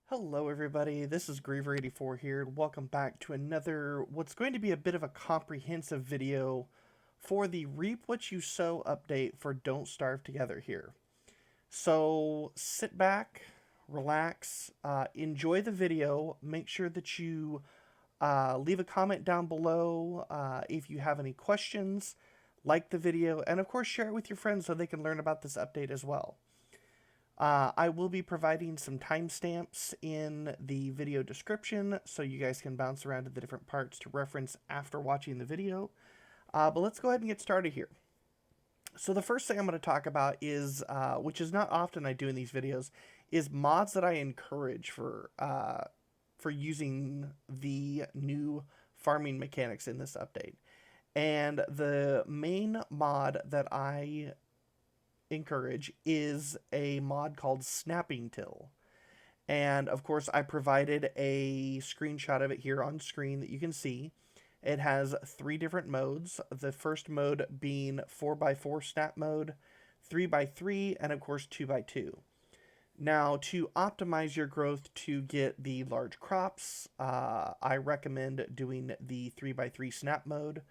Hello everybody, this is Griever84 here. Welcome back to another, what's going to be a bit of a comprehensive video for the Reap What You Sow update for Don't Starve Together here. So sit back, relax, enjoy the video, make sure that you leave a comment down below if you have any questions, like the video, and of course share it with your friends so they can learn about this update as well. I will be providing some timestamps in the video description so you guys can bounce around to the different parts to reference after watching the video. But let's go ahead and get started here. So the first thing I'm going to talk about is, which is not often I do in these videos, is mods that I encourage for using the new farming mechanics in this update. And the main mod that I encourage is a mod called Snapping Till. And of course, I provided a screenshot of it here on screen that you can see. It has 3 different modes. The first mode being 4x4 snap mode, 3x3, and of course 2x2. Now, to optimize your growth to get the large crops, I recommend doing the 3x3 snap mode,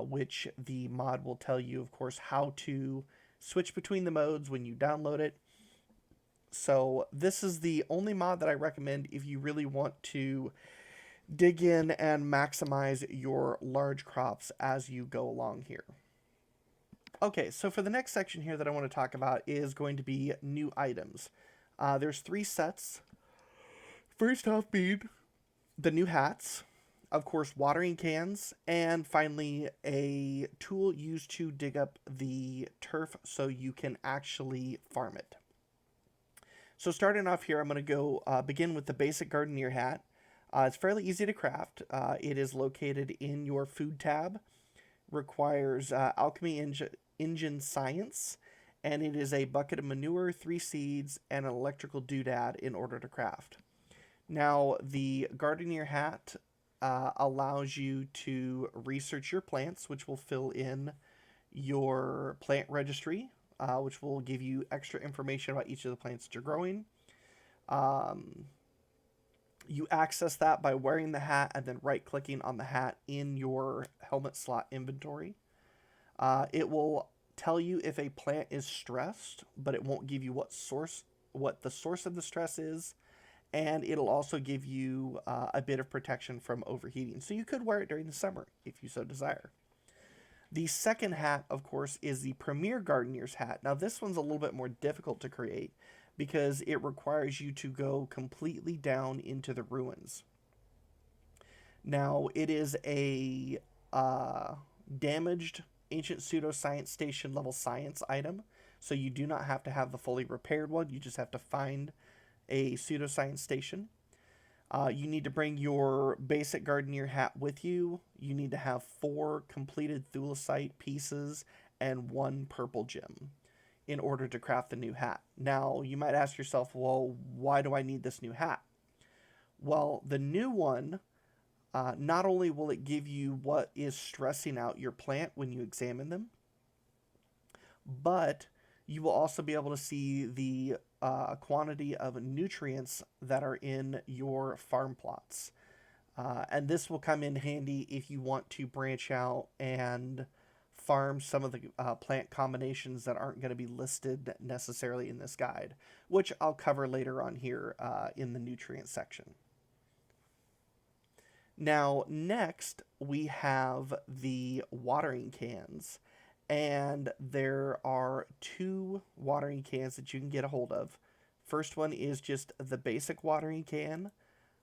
which the mod will tell you, of course, how to switch between the modes when you download it. So this is the only mod that I recommend if you really want to dig in and maximize your large crops as you go along here. Okay, so for the next section here that I want to talk about is going to be new items. There's 3 sets. First off being the new hats, of course, watering cans, and finally a tool used to dig up the turf so you can actually farm it. So starting off here, I'm going to go begin with the basic gardener hat. It's fairly easy to craft. It is located in your food tab, requires alchemy engine science, and it is a bucket of manure, 3 seeds, and an electrical doodad in order to craft. Now, the gardener hat allows you to research your plants, which will fill in your plant registry, which will give you extra information about each of the plants that you're growing. You access that by wearing the hat and then right-clicking on the hat in your helmet slot inventory. It will tell you if a plant is stressed, but it won't give you what the source of the stress is. And it'll also give you a bit of protection from overheating. So you could wear it during the summer if you so desire. The second hat, of course, is the Premier Gardener's hat. Now this one's a little bit more difficult to create because it requires you to go completely down into the ruins. Now it is a damaged ancient pseudoscience station level science item. So you do not have to have the fully repaired one. You just have to find a pseudoscience station. You need to bring your basic gardener hat with you. You need to have 4 completed thulecite pieces and 1 purple gem in order to craft the new hat. Now, you might ask yourself, well, why do I need this new hat? Well, the new one, not only will it give you what is stressing out your plant when you examine them, but you will also be able to see the quantity of nutrients that are in your farm plots. And this will come in handy if you want to branch out and farm some of the plant combinations that aren't going to be listed necessarily in this guide, which I'll cover later on here in the nutrient section. Now, next we have the watering cans. And there are 2 watering cans that you can get a hold of. First one is just the basic watering can,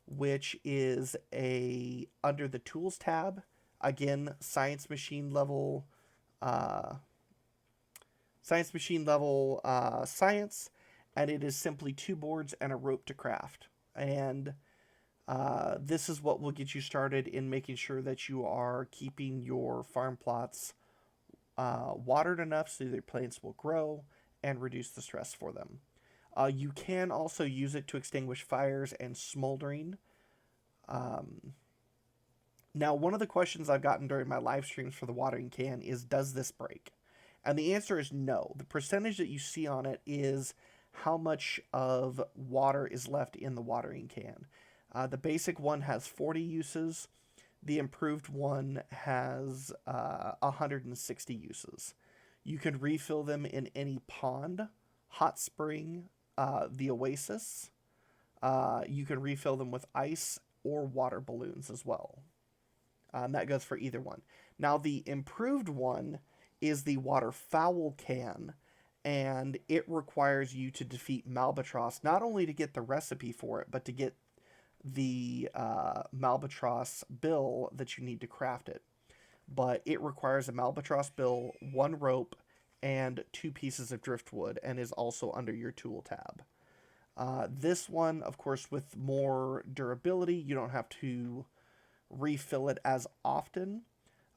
which is under the tools tab. Again, science machine level science, and it is simply 2 boards and a rope to craft. And this is what will get you started in making sure that you are keeping your farm plots watered enough so their plants will grow and reduce the stress for them. You can also use it to extinguish fires and smoldering. Now, one of the questions I've gotten during my live streams for the watering can is, does this break? And the answer is no. The percentage that you see on it is how much of water is left in the watering can. The basic one has 40 uses. The improved one has 160 uses. You can refill them in any pond, hot spring, the oasis. You can refill them with ice or water balloons as well. That goes for either one. Now, the improved one is the waterfowl can, and it requires you to defeat Malbatross, not only to get the recipe for it, but to get the Malbatross bill that you need to craft it. But it requires a Malbatross bill, one rope, and 2 pieces of driftwood, and is also under your tool tab. This one, of course, with more durability, you don't have to refill it as often,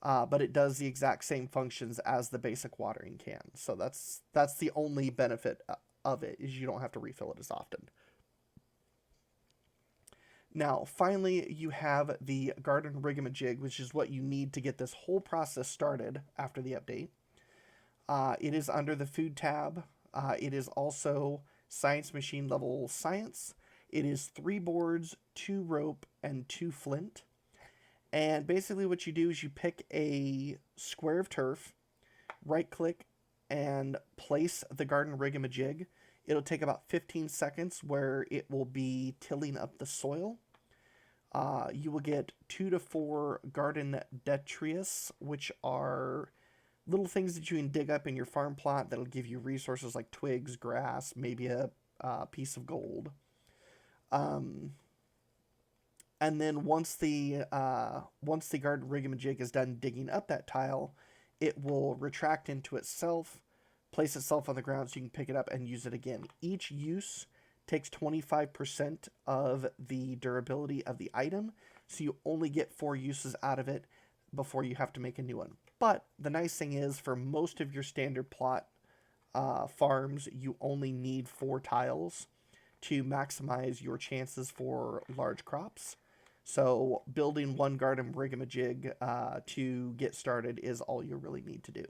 but it does the exact same functions as the basic watering can. So that's the only benefit of it, is you don't have to refill it as often. Now, finally, you have the garden rigamajig, which is what you need to get this whole process started after the update. It is under the food tab. It is also science machine level science. It is 3 boards, 2 rope, and 2 flint. And basically what you do is you pick a square of turf, right click, and place the garden rigamajig. It'll take about 15 seconds where it will be tilling up the soil. You will get 2 to 4 garden detritus, which are little things that you can dig up in your farm plot that'll give you resources like twigs, grass, maybe a piece of gold. And then once the garden rigamajig is done digging up that tile, it will retract into itself, place itself on the ground so you can pick it up and use it again. Each use takes 25% of the durability of the item, so you only get 4 uses out of it before you have to make a new one. But the nice thing is, for most of your standard plot farms, you only need 4 tiles to maximize your chances for large crops. So building 1 garden rigamajig to get started is all you really need to do.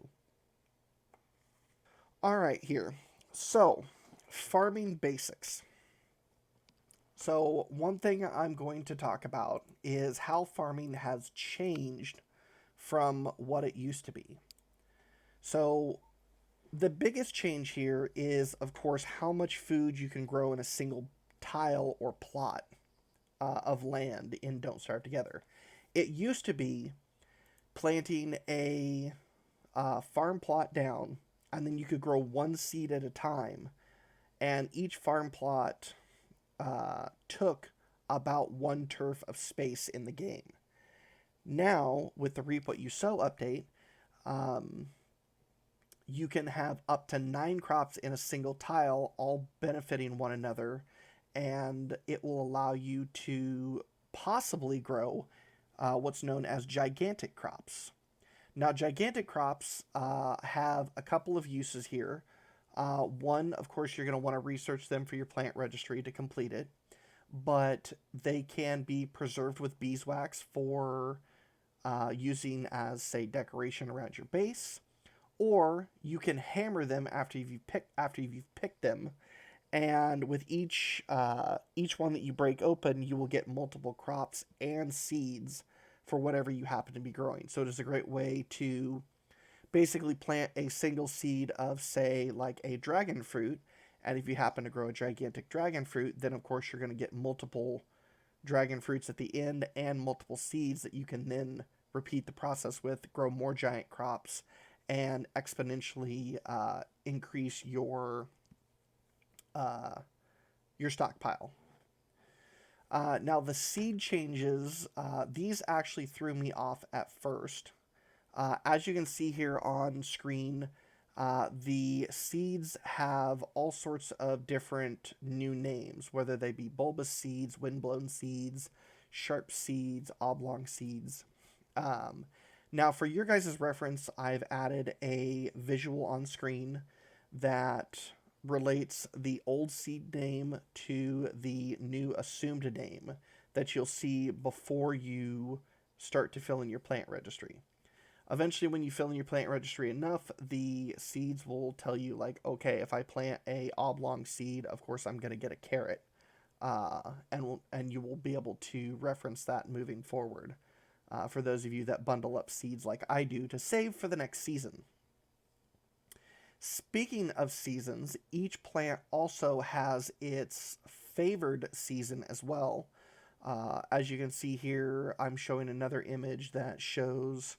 Alright, here. So, farming basics. So, one thing I'm going to talk about is how farming has changed from what it used to be. So, the biggest change here is, of course, how much food you can grow in a single tile or plot of land in Don't Starve Together. It used to be planting a farm plot down, and then you could grow 1 seed at a time, and each farm plot took about 1 turf of space in the game. Now, with the Reap What You Sow update, you can have up to 9 crops in a single tile, all benefiting one another, and it will allow you to possibly grow what's known as gigantic crops. Now, gigantic crops have a couple of uses here. One, of course, you're going to want to research them for your plant registry to complete it, but they can be preserved with beeswax for using as, say, decoration around your base, or you can hammer them after you've picked them, and with each one that you break open, you will get multiple crops and seeds for whatever you happen to be growing. So it is a great way to basically plant a single seed of, say, like a dragon fruit, and if you happen to grow a gigantic dragon fruit, then of course you're going to get multiple dragon fruits at the end and multiple seeds that you can then repeat the process with, grow more giant crops, and exponentially increase your stockpile. Now, the seed changes, these actually threw me off at first. As you can see here on screen, the seeds have all sorts of different new names, whether they be bulbous seeds, windblown seeds, sharp seeds, oblong seeds. Now, for your guys' reference, I've added a visual on screen that relates the old seed name to the new assumed name that you'll see before you start to fill in your plant registry. Eventually, when you fill in your plant registry enough, the seeds will tell you, like, okay, if I plant a oblong seed, of course I'm going to get a carrot. And you will be able to reference that moving forward, for those of you that bundle up seeds like I do to save for the next season. Speaking of seasons, each plant also has its favored season as well. As you can see here, I'm showing another image that shows,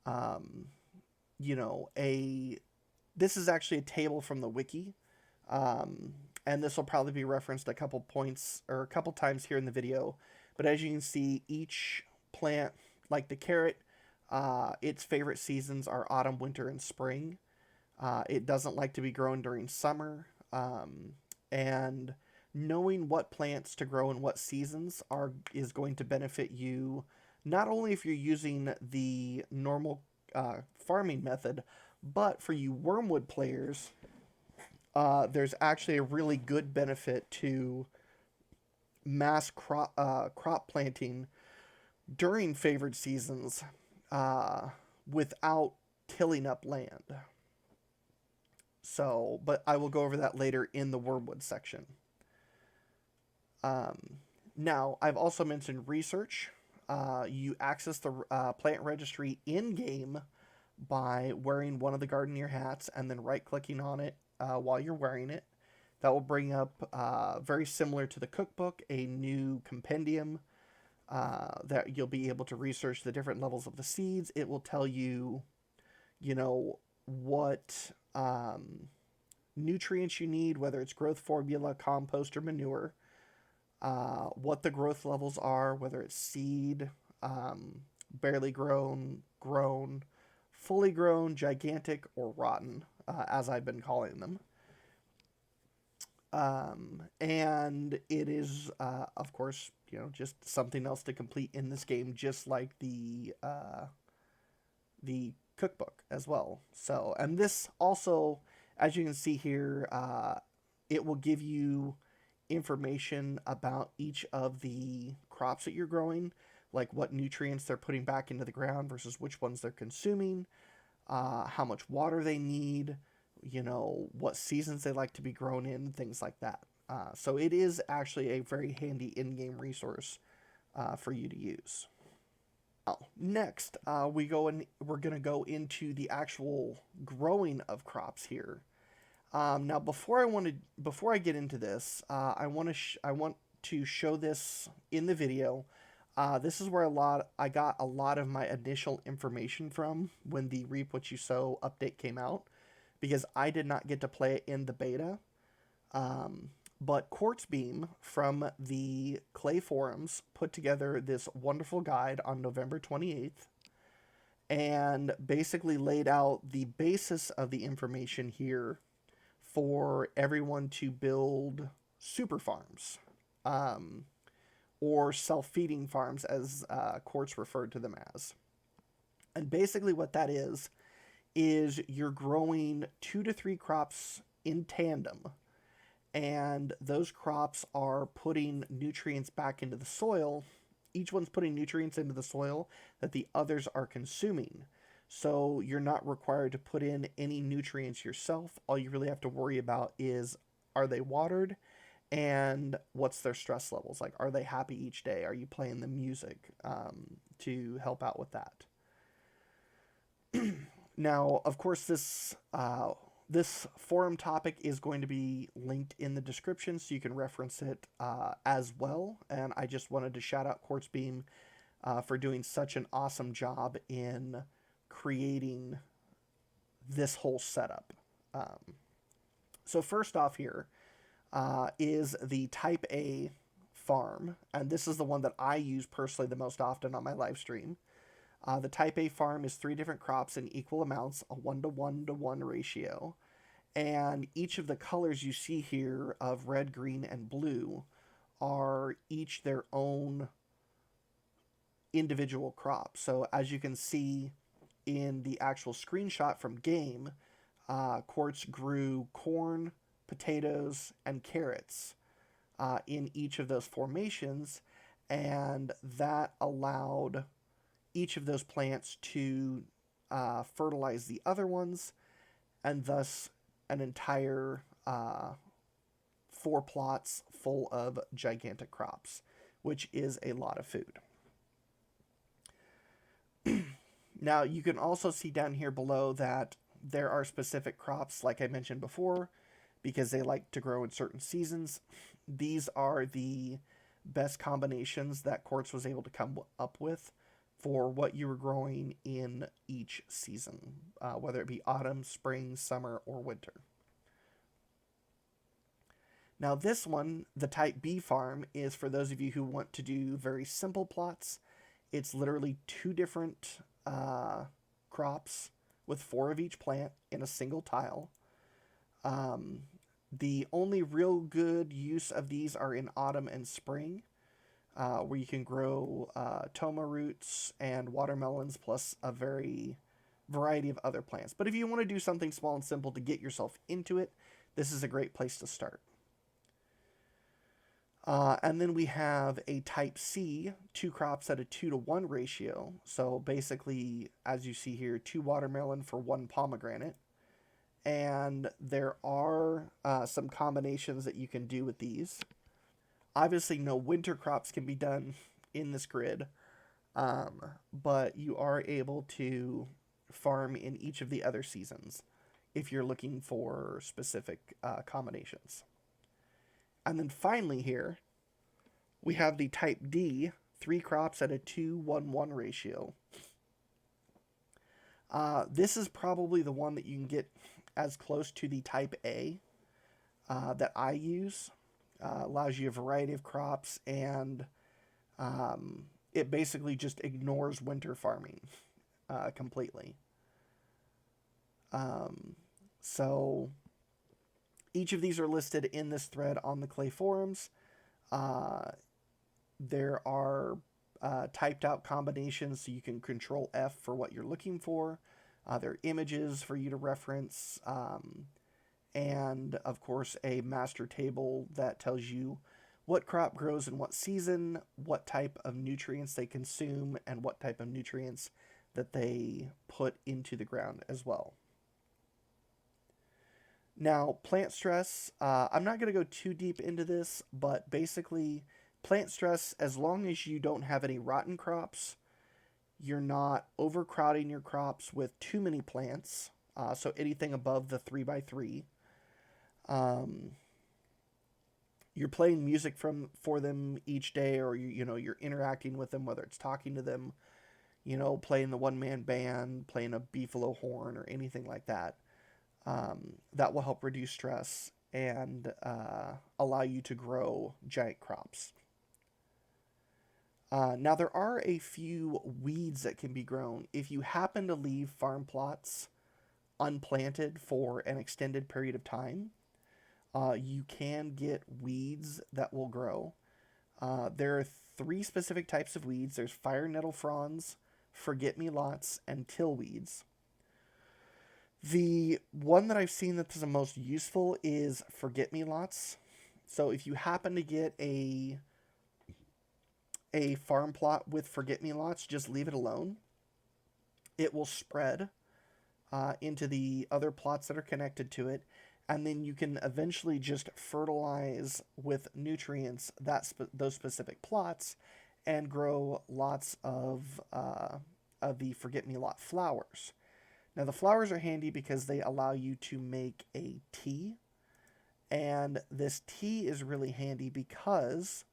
um, this is actually a table from the wiki. And this will probably be referenced a couple points or a couple times here in the video. But as you can see, each plant, like the carrot, its favorite seasons are autumn, winter, and spring. It doesn't like to be grown during summer. And knowing what plants to grow in what seasons is going to benefit you, not only if you're using the normal farming method, but for you Wormwood players, there's actually a really good benefit to mass crop planting during favored seasons, without tilling up land. So, but I will go over that later in the Wormwood section. Now, I've also mentioned research. You access the plant registry in-game by wearing one of the Gardeneer hats and then right-clicking on it while you're wearing it. That will bring up, very similar to the cookbook, a new compendium that you'll be able to research the different levels of the seeds. It will tell you, what nutrients you need, whether it's growth formula, compost, or manure, what the growth levels are, whether it's seed, barely grown, fully grown, gigantic, or rotten, as I've been calling them. And it is, of course, just something else to complete in this game, just like the cookbook as well. So, and this also, as you can see here, it will give you information about each of the crops that you're growing, like what nutrients they're putting back into the ground versus which ones they're consuming, how much water they need, what seasons they like to be grown in, things like that. So it is actually a very handy in-game resource for you to use. Next, we're going to go into the actual growing of crops here. Now, before I get into this, I want to show this in the video. This is where I got a lot of my initial information from when the Reap What You Sow update came out, because I did not get to play it in the beta. But Quartzbeam from the Clay forums put together this wonderful guide on November 28th and basically laid out the basis of the information here for everyone to build super farms, or self-feeding farms, as Quartz referred to them as. And basically what that is you're growing 2 to 3 crops in tandem, and those crops are putting nutrients back into the soil. Each one's putting nutrients into the soil that the others are consuming. So you're not required to put in any nutrients yourself. All you really have to worry about is, are they watered, and what's their stress levels? Like, are they happy each day? Are you playing the music to help out with that? Now, of course, this forum topic is going to be linked in the description, so you can reference it as well. And I just wanted to shout out Quartzbeam for doing such an awesome job in creating this whole setup. So first off here is the Type A farm, and this is the one that I use personally the most often on my live stream. The Type A farm is 3 different crops in equal amounts, a 1-to-1-to-1 ratio. And each of the colors you see here of red, green, and blue are each their own individual crop. So as you can see in the actual screenshot from game, Quartz grew corn, potatoes, and carrots in each of those formations, and that allowed each of those plants to fertilize the other ones, and thus an entire 4 plots full of gigantic crops, which is a lot of food. Now, you can also see down here below that there are specific crops, like I mentioned before, because they like to grow in certain seasons. These are the best combinations that Quartz was able to come up with for what you were growing in each season, whether it be autumn, spring, summer, or winter. Now this one, the Type B farm, is for those of you who want to do very simple plots. It's literally 2 different crops with 4 of each plant in a single tile. The only real good use of these are in autumn and spring, where you can grow toma roots and watermelons, plus a variety of other plants. But if you want to do something small and simple to get yourself into it, this is a great place to start. And then we have a Type C, 2 crops at a 2-to-1 ratio. So basically, as you see here, 2 watermelon for 1 pomegranate. And there are some combinations that you can do with these. Obviously, no winter crops can be done in this grid, but you are able to farm in each of the other seasons if you're looking for specific combinations. And then finally here, we have the Type D, 3 crops at a 2-1-1 ratio. This is probably the one that you can get as close to the Type A that I use. Allows you a variety of crops, and it basically just ignores winter farming completely. So each of these are listed in this thread on the Clay forums. There are typed out combinations, so you can Control F for what you're looking for. There are images for you to reference, and of course a master table that tells you what crop grows in what season, what type of nutrients they consume, and what type of nutrients that they put into the ground as well. Now, plant stress, I'm not going to go too deep into this, but basically plant stress, as long as you don't have any rotten crops, you're not overcrowding your crops with too many plants, so anything above the 3x3. You're playing music for them each day, or you're interacting with them, whether it's talking to them, playing the one-man band, playing a beefalo horn, or anything like that. That will help reduce stress and allow you to grow giant crops. Now, there are a few weeds that can be grown. If you happen to leave farm plots unplanted for an extended period of time, you can get weeds that will grow. There are 3 specific types of weeds. There's fire nettle fronds, forget-me-lots, and tillweeds. The one that I've seen that's the most useful is forget-me-lots. So if you happen to get a farm plot with forget-me-lots, just leave it alone. It will spread into the other plots that are connected to it, and then you can eventually just fertilize with nutrients those specific plots and grow lots of the forget-me-lot flowers. Now, the flowers are handy because they allow you to make a tea, and this tea is really handy because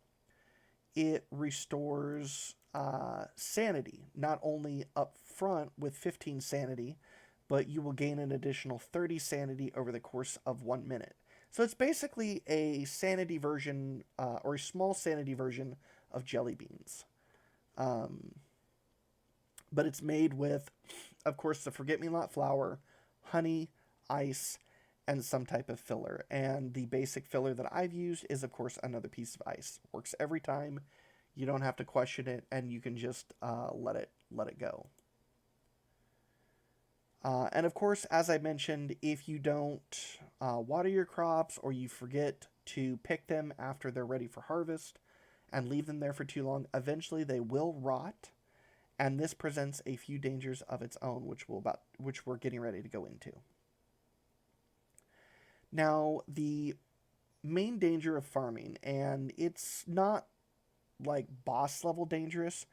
it restores sanity, not only up front with 15 sanity, but you will gain an additional 30 sanity over the course of 1 minute. So it's basically a sanity version, or a small sanity version of jelly beans. But it's made with, of course, the forget-me-lot flour, honey, ice, and some type of filler. And the basic filler that I've used is, of course, another piece of ice. Works every time. You don't have to question it, and you can just let it go. And of course, as I mentioned, if you don't water your crops, or you forget to pick them after they're ready for harvest and leave them there for too long, eventually they will rot, and this presents a few dangers of its own, which we're getting ready to go into. Now, the main danger of farming, and it's not like boss level dangerous,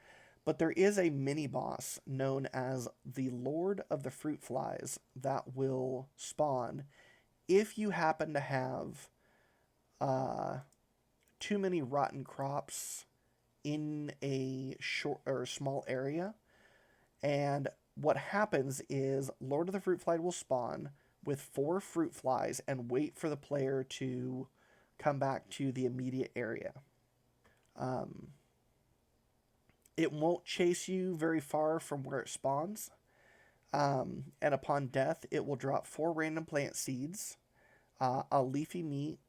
but there is a mini boss known as the Lord of the Fruit Flies that will spawn if you happen to have too many rotten crops in a short or small area. And what happens is Lord of the Fruit Fly will spawn with 4 fruit flies and wait for the player to come back to the immediate area. It won't chase you very far from where it spawns. And upon death, it will drop 4 random plant seeds, a leafy meat,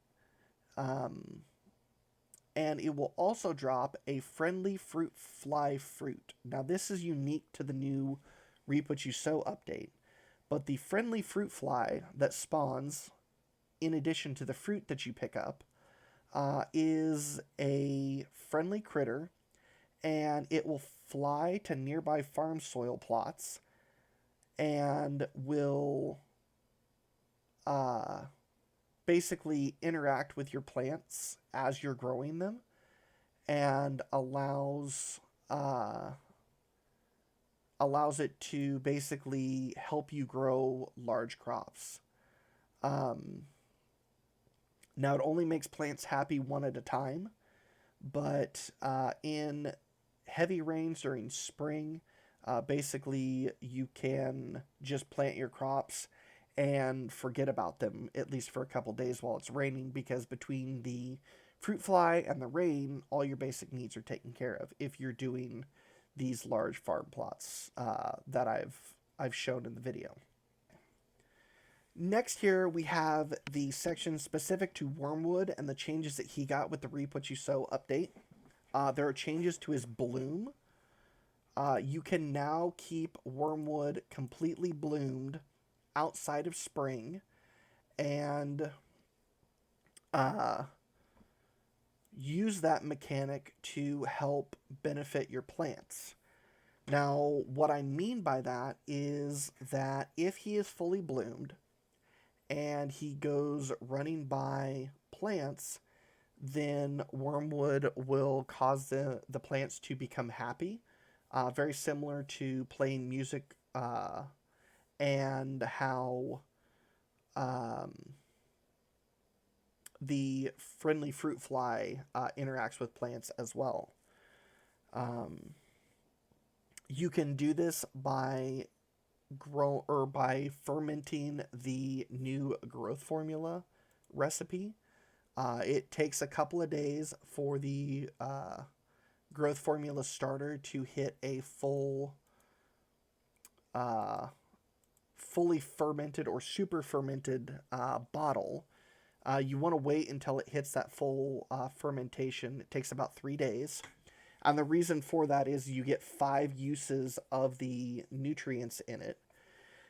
and it will also drop a friendly fruit fly fruit. Now, this is unique to the new Reap What You Sow update, but the friendly fruit fly that spawns, in addition to the fruit that you pick up, is a friendly critter, and it will fly to nearby farm soil plots and will basically interact with your plants as you're growing them, and allows it to basically help you grow large crops. Now, it only makes plants happy one at a time, but in heavy rains during spring, basically you can just plant your crops and forget about them, at least for a couple days while it's raining, because between the fruit fly and the rain, all your basic needs are taken care of if you're doing these large farm plots that I've shown in the video. Next here we have the section specific to Wormwood and the changes that he got with the Reap What You Sow update. There are changes to his bloom. You can now keep Wormwood completely bloomed outside of spring, and use that mechanic to help benefit your plants. Now, what I mean by that is that if he is fully bloomed and he goes running by plants, then Wormwood will cause the plants to become happy. Very similar to playing music and how the friendly fruit fly interacts with plants as well. You can do this by fermenting the new growth formula recipe. It takes a couple of days for the growth formula starter to hit a fully fermented or super fermented bottle. You want to wait until it hits that full fermentation. It takes about 3 days. And the reason for that is you get 5 uses of the nutrients in it.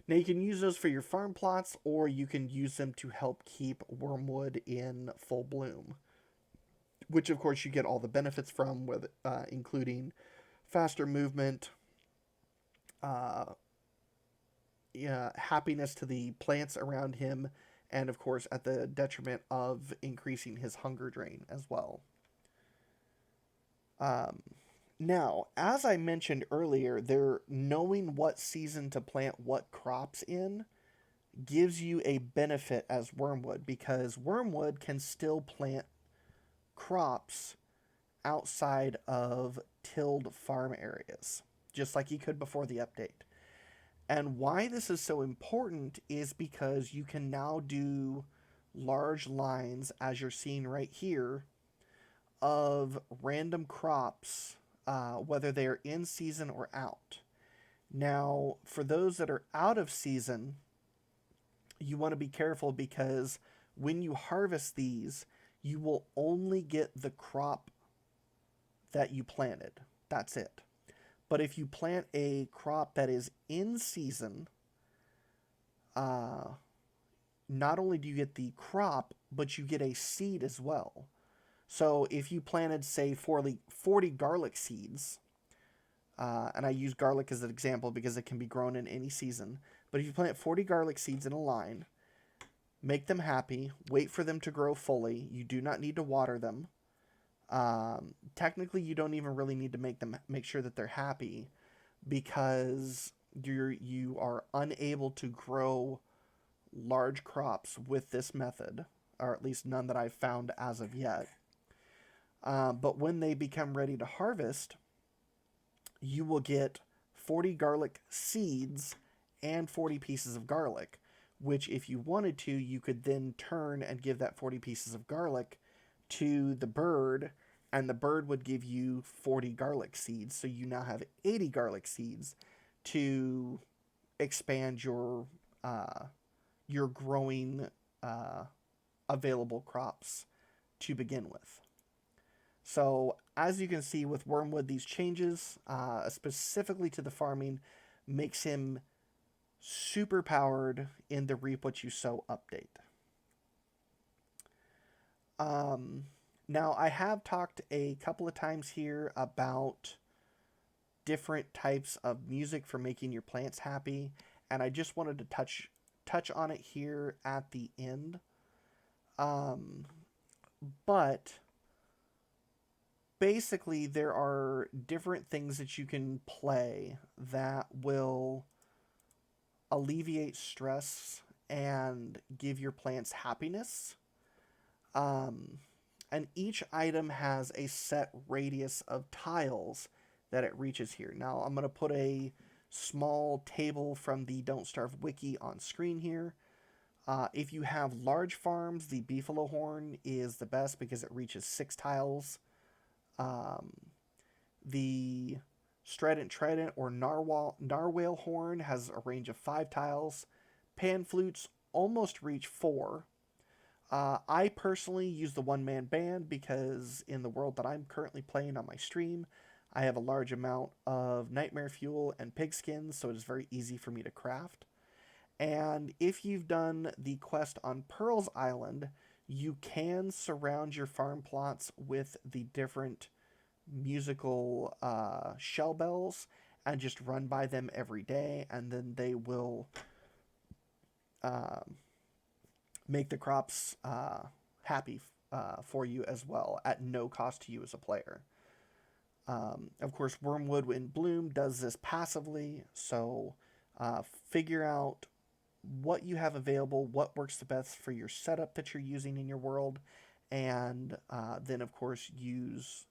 Now, you can use those for your farm plots, or you can use them to help keep Wormwood in full bloom, which, of course, you get all the benefits from, with, including faster movement, happiness to the plants around him, and, of course, at the detriment of increasing his hunger drain as well. Now, as I mentioned earlier, knowing what season to plant what crops in gives you a benefit as Wormwood, because Wormwood can still plant crops outside of tilled farm areas, just like he could before the update. And why this is so important is because you can now do large lines, as you're seeing right here, of random crops, whether they're in season or out. Now, for those that are out of season, you want to be careful, because when you harvest these, you will only get the crop that you planted. That's it. But if you plant a crop that is in season, not only do you get the crop, but you get a seed as well. So if you planted, say, 40 garlic seeds, And I use garlic as an example because it can be grown in any season. But if you plant 40 garlic seeds in a line, make them happy, wait for them to grow fully. You do not need to water them. Technically, you don't even really need to make sure that they're happy, because you are unable to grow large crops with this method, or at least none that I've found as of yet. But when they become ready to harvest, you will get 40 garlic seeds and 40 pieces of garlic, which if you wanted to, you could then turn and give that 40 pieces of garlic to the bird, and the bird would give you 40 garlic seeds. So you now have 80 garlic seeds to expand your growing available crops to begin with. So as you can see with Wormwood, these changes, specifically to the farming, makes him super powered in the Reap What You Sow update. Now, I have talked a couple of times here about different types of music for making your plants happy, and I just wanted to touch on it here at the end. But basically, there are different things that you can play that will alleviate stress and give your plants happiness. And each item has a set radius of tiles that it reaches here. Now, I'm going to put a small table from the Don't Starve wiki on screen here. If you have large farms, the beefalo horn is the best because it reaches 6 tiles. The strident trident or narwhal horn has a range of 5 tiles. Pan flutes almost reach 4. I personally use the one-man band because in the world that I'm currently playing on my stream, I have a large amount of nightmare fuel and pigskins, so it is very easy for me to craft. And if you've done the quest on Pearl's Island, you can surround your farm plots with the different musical shell bells and just run by them every day, and then they will make the crops happy for you as well at no cost to you as a player. Of course, Wormwood in Bloom does this passively, so figure out what you have available, what works the best for your setup that you're using in your world, and then, of course, use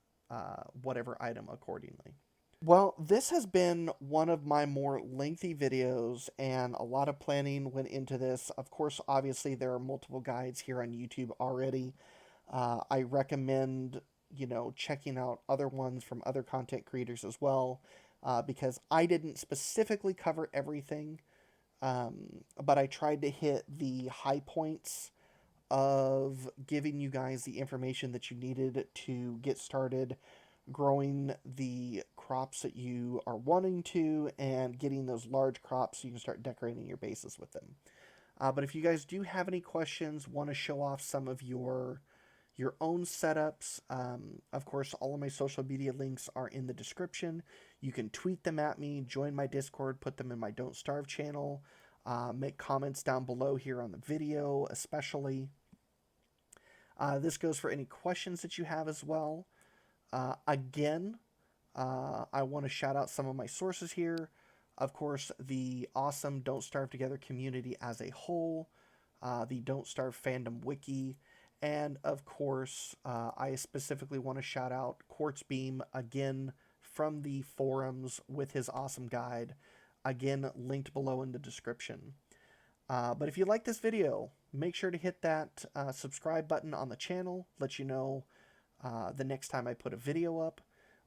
whatever item accordingly. Well, this has been one of my more lengthy videos, and a lot of planning went into this. Of course, obviously, there are multiple guides here on YouTube already. I recommend, checking out other ones from other content creators as well, because I didn't specifically cover everything, but I tried to hit the high points of giving you guys the information that you needed to get started growing the crops that you are wanting to, and getting those large crops so you can start decorating your bases with them. But if you guys do have any questions, want to show off some of your own setups, of course, all of my social media links are in the description. You can tweet them at me, join my Discord, put them in my Don't Starve channel, make comments down below here on the video, especially. This goes for any questions that you have as well. Again, I want to shout out some of my sources here. Of course, the awesome Don't Starve Together community as a whole, the Don't Starve fandom wiki, and of course, I specifically want to shout out Quartz Beam, again, from the forums with his awesome guide, again, linked below in the description. But if you like this video, make sure to hit that subscribe button on the channel, let you know the next time I put a video up.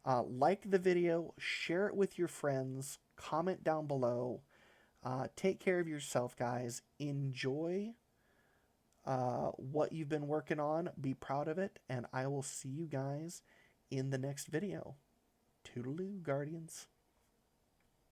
Like the video, share it with your friends, comment down below. Take care of yourself, guys. Enjoy what you've been working on. Be proud of it, and I will see you guys in the next video. Toodaloo, Guardians.